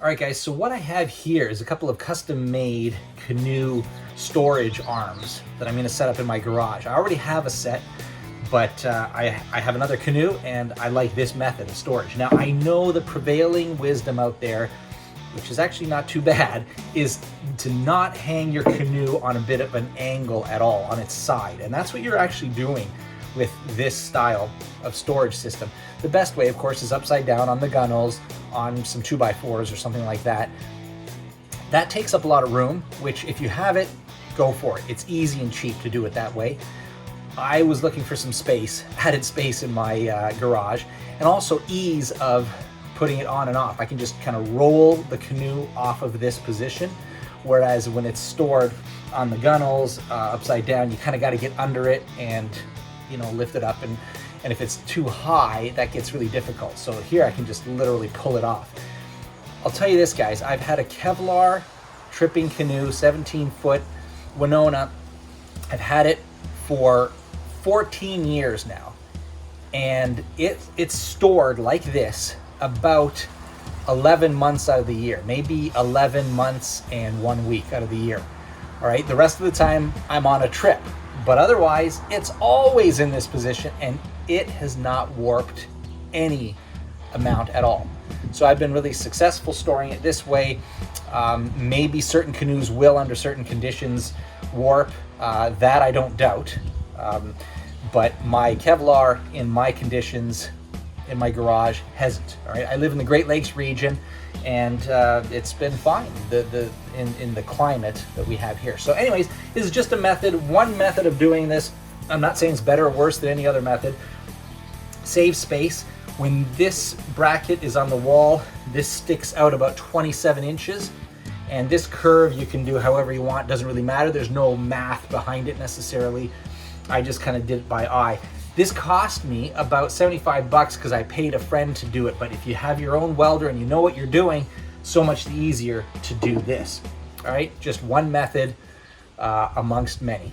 All right, guys, so what I have here is a couple of custom-made canoe storage arms that I'm going to set up in my garage. I already have a set, but I have another canoe, and I like this method of storage. Now, I know the prevailing wisdom out there, which is actually not too bad, is to not hang your canoe on a bit of an angle at all, on its side. And that's what you're actually doing with this style of storage system. The best way, of course, is upside down on the gunnels, on some 2x4s or something like that. That takes up a lot of room, which if you have it, go for it. It's easy and cheap to do it that way. I was looking for some space, added space in my garage, and also ease of putting it on and off. I can just kind of roll the canoe off of this position, whereas when it's stored on the gunnels, upside down, you kind of got to get under it and, you know, lift it up, and if it's too high, that gets really difficult. So here I can just literally pull it off. I'll tell you this, guys, I've had a Kevlar tripping canoe, 17-foot Winona. I've had it for 14 years now, and it's stored like this about 11 months out of the year, maybe 11 months and 1 week out of the year. All right, the rest of the time I'm on a trip, but otherwise it's always in this position, and it has not warped any amount at all. So I've been really successful storing it this way. Maybe certain canoes will, under certain conditions, warp. That I don't doubt. But my Kevlar in my conditions, in my garage, hasn't. All right, I live in the Great Lakes region, and it's been fine in the climate that we have here. So anyways, this is just a method, one method of doing this. I'm not saying it's better or worse than any other method. Save space. When this bracket is on the wall, this sticks out about 27 inches. And this curve you can do however you want, doesn't really matter. There's no math behind it necessarily. I just kind of did it by eye. This cost me about 75 bucks because I paid a friend to do it. But if you have your own welder and you know what you're doing, so much easier to do this. All right, just one method amongst many.